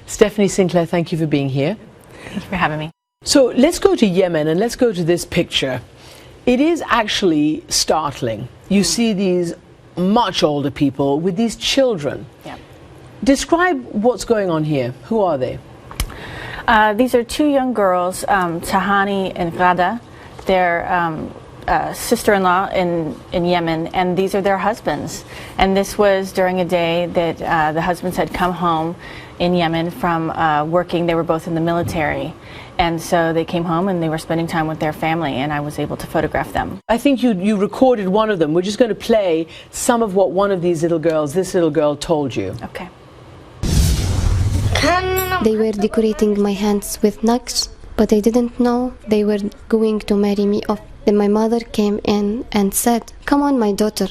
Stephanie Sinclair, thank you for being here. Thank you for having me. So let's go to Yemen and let's go to this picture. It is actually startling. You see these much older people with these children. Yeah. Describe what's going on here. Who are they? These are two young girls, Tahani and Ghada. They're sister-in-law in Yemen, and these are their husbands. And this was during a day that the husbands had come home in Yemen from working. They were both in the military. And so they came home and they were spending time with their family, and I was able to photograph them. I think you recorded one of them. We're just going to play some of what one of these little girls, this little girl, told you. Okay. They were decorating my hands with nugs, but I didn't know they were going to marry me off. Then my mother came in and said, "Come on, my daughter."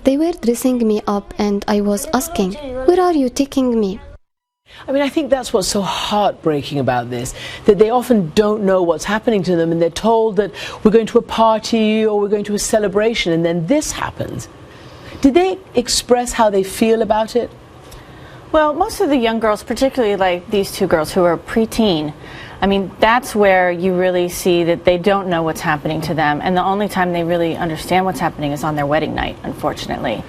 They were dressing me up and I was asking, "Where are you taking me?" I mean, I think that's what's so heartbreaking about this, that they often don't know what's happening to them, and they're told that we're going to a party or we're going to a celebration, and then this happens. Did they express how they feel about it? Well, most of the young girls, particularly like these two girls who are preteen, I mean, that's where you really see that they don't know what's happening to them, and the only time they really understand what's happening is on their wedding night, unfortunately.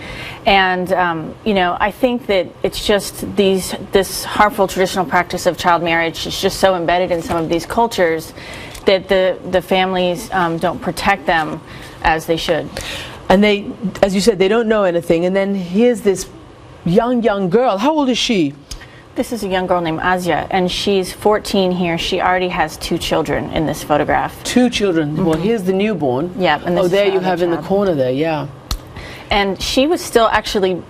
And you know, I think that it's just this harmful traditional practice of child marriage is just so embedded in some of these cultures that the families don't protect them as they should. And they, as you said, they don't know anything, and then here's this young girl. How old is she? This is a young girl named Asia, and she's 14 here. She already has 2 children in this photograph. 2 children. Mm-hmm. Well, here's the newborn. Yeah. And oh, there you have in the corner there, yeah. And she was still actually,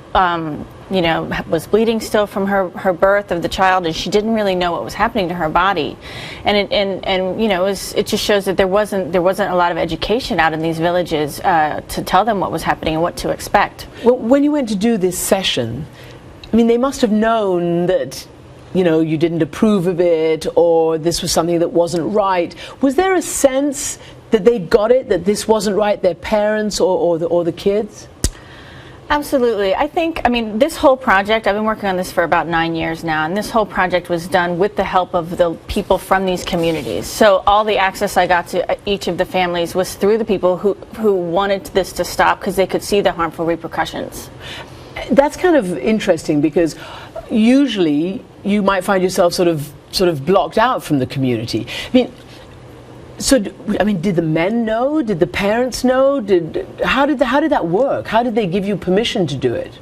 you know, was bleeding still from her birth of the child, and she didn't really know what was happening to her body. And you know, it just shows that there wasn't a lot of education out in these villages to tell them what was happening and what to expect. Well, when you went to do this session, I mean, they must have known that, you know, you didn't approve of it, or this was something that wasn't right. Was there a sense that they got it, that this wasn't right, their parents or the kids? Absolutely. I think, I mean, this whole project, I've been working on this for about 9 years now, and this whole project was done with the help of the people from these communities. So all the access I got to each of the families was through the people who wanted this to stop because they could see the harmful repercussions. That's kind of interesting, because usually you might find yourself sort of blocked out from the community. I mean, did the men know? Did the parents know? How did that work? How did they give you permission to do it?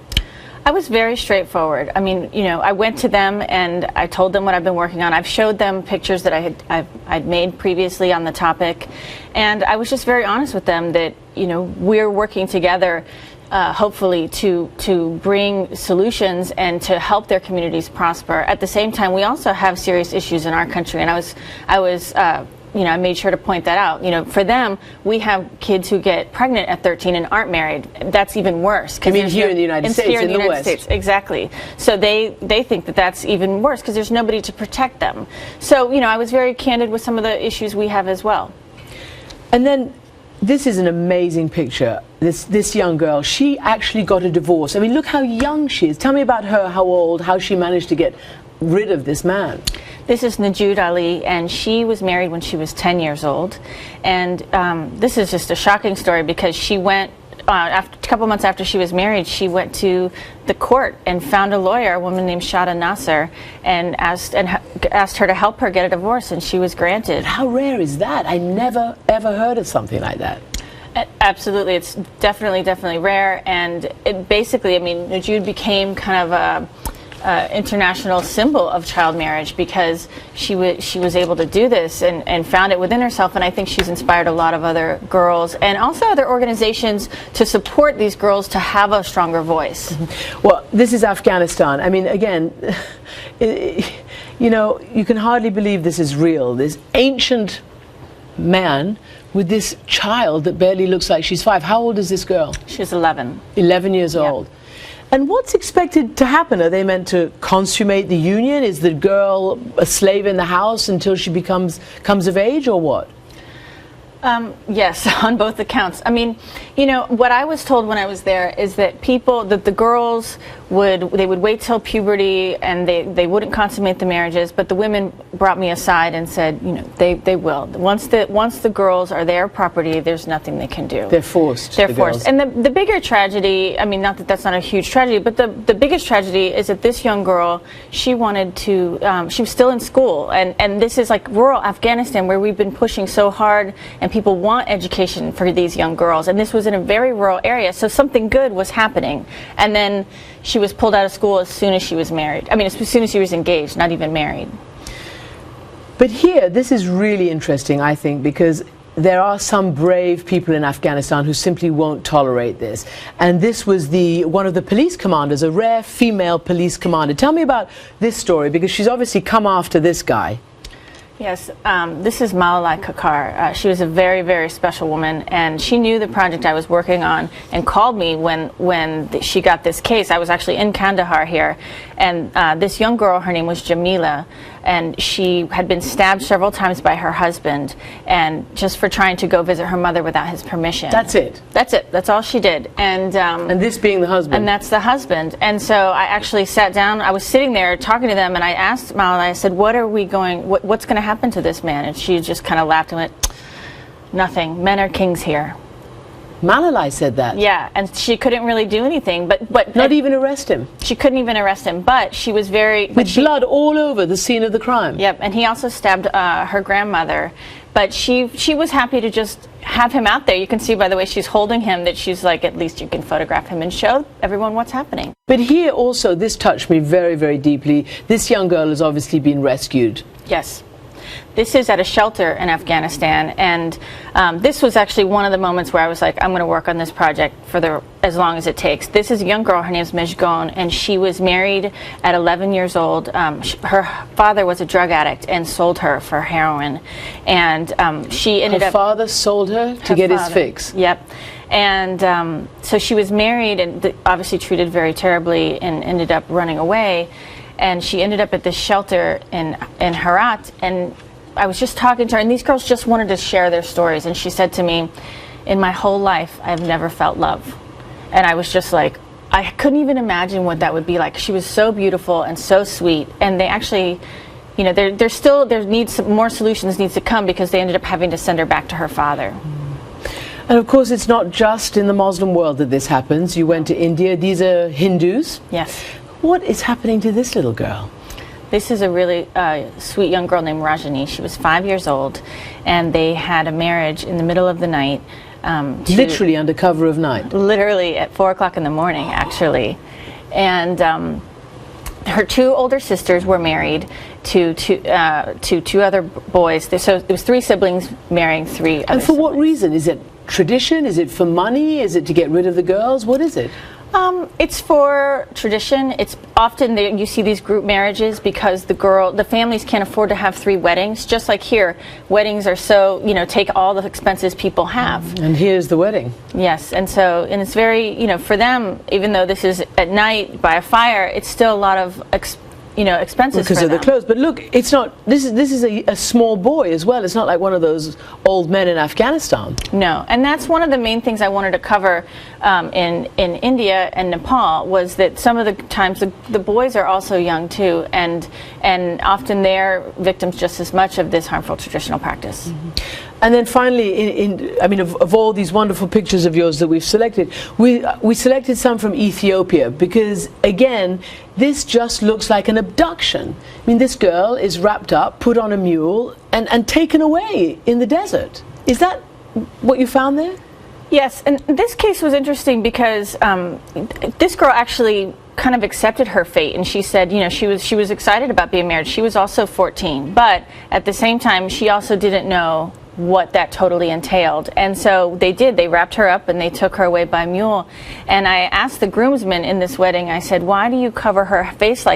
I was very straightforward. I mean, you know, I went to them and I told them what I've been working on. I've showed them pictures that I'd made previously on the topic, and I was just very honest with them that, you know, we're working together. Hopefully to bring solutions and to help their communities prosper. At the same time, we also have serious issues in our country, and I was you know, I made sure to point that out. You know, for them, we have kids who get pregnant at 13 and aren't married. That's even worse. I mean, here in the United States, here in the United West. States, exactly. So they think that that's even worse because there's nobody to protect them. So, you know, I was very candid with some of the issues we have as well. And then, this is an amazing picture. This young girl, she actually got a divorce. I mean, look how young she is. Tell me about her, how old, how she managed to get rid of this man. This is Najud Ali, and she was married when she was 10 years old. And this is just a shocking story because she went, a couple months after she was married, she went to the court and found a lawyer, a woman named Shada Nasser, and asked her to help her get a divorce, and she was granted. How rare is that? I never ever heard of something like that. Absolutely, it's definitely rare, and it basically, I mean, Najud became kind of a international symbol of child marriage because she was able to do this and found it within herself, and I think she's inspired a lot of other girls and also other organizations to support these girls to have a stronger voice. Mm-hmm. Well, this is Afghanistan. I mean, again, you know, you can hardly believe this is real. This ancient man with this child that barely looks like she's 5. How old is this girl? She's 11. 11 years old. And what's expected to happen? Are they meant to consummate the union? Is the girl a slave in the house until she comes of age, or what? Yes, on both accounts. I mean, you know, what I was told when I was there is that the girls they would wait till puberty, and they wouldn't consummate the marriages. But the women brought me aside and said, you know, they will. Once the girls are their property, there's nothing they can do. They're forced. They're the forced. girls. And the bigger tragedy, I mean, not that that's not a huge tragedy, but the biggest tragedy is that this young girl, she wanted to, she was still in school, and this is like rural Afghanistan, where we've been pushing so hard, and people want education for these young girls, and this was in a very rural area, so something good was happening. And then she was pulled out of school as soon as she was married. I mean, as soon as she was engaged, not even married. But here, this is really interesting, I think, because there are some brave people in Afghanistan who simply won't tolerate this. And this was one of the police commanders, a rare female police commander. Tell me about this story, because she's obviously come after this guy. Yes, this is Malalai Kakar. She was a very, very special woman, and she knew the project I was working on and called me when she got this case. I was actually in Kandahar here, and this young girl, her name was Jamila, and she had been stabbed several times by her husband, and just for trying to go visit her mother without his permission. That's it? That's it. That's all she did. And this being the husband? And that's the husband. And so I actually sat down, I was sitting there talking to them, and I asked Malalai, I said, what's going to happen to this man? And she just kind of laughed and went, nothing. Men are kings here. Malalai said that? Yeah, and she couldn't really do anything, but not even arrest him? She couldn't even arrest him, but she was very... With blood all over the scene of the crime? Yep, and he also stabbed her grandmother, but she was happy to just have him out there. You can see by the way she's holding him that she's like, at least you can photograph him and show everyone what's happening. But here also, this touched me very, very deeply. This young girl has obviously been rescued. Yes. This is at a shelter in Afghanistan, and this was actually one of the moments where I was like, I'm going to work on this project for as long as it takes. This is a young girl, her name is Mejgon, and she was married at 11 years old. Her father was a drug addict and sold her for heroin, and she ended up... Her father sold her to get his fix? Yep. And so she was married and obviously treated very terribly and ended up running away. And she ended up at this shelter in Herat, and I was just talking to her, and these girls just wanted to share their stories, and she said to me, in my whole life, I've never felt love. And I was just like, I couldn't even imagine what that would be like. She was so beautiful and so sweet, and they actually, you know, there needs more solutions needs to come, because they ended up having to send her back to her father. And of course, it's not just in the Muslim world that this happens. You went to India. These are Hindus. Yes. What is happening to this little girl? This is a really sweet young girl named Rajani. She was 5 years old, and they had a marriage in the middle of the night. Literally under cover of night? Literally at 4 o'clock in the morning, actually. And her two older sisters were married to two other boys. So it was 3 siblings marrying 3 other And for what siblings. reason? Is it tradition? Is it for money? Is it to get rid of the girls? What is it? It's for tradition. It's often you see these group marriages because the families can't afford to have 3 weddings. Just like here, weddings are so, you know, take all the expenses people have. And here's the wedding. Yes, and it's very, you know, for them, even though this is at night by a fire, it's still a lot of expenses because for of them. the clothes. But look, it's not. This is a small boy as well. It's not like one of those old men in Afghanistan. No, and that's one of the main things I wanted to cover in India and Nepal, was that some of the times the boys are also young too, and often they're victims just as much of this harmful traditional practice. Mm-hmm. And then finally, I mean, of all these wonderful pictures of yours that we've selected, we selected some from Ethiopia because, again, this just looks like an abduction. I mean, this girl is wrapped up, put on a mule, and taken away in the desert. Is that what you found there? Yes, and this case was interesting because this girl actually kind of accepted her fate, and she said, you know, she was excited about being married. She was also 14, but at the same time, she also didn't know what that totally entailed. And so they wrapped her up and they took her away by mule. And I asked the groomsmen in this wedding, I said, why do you cover her face like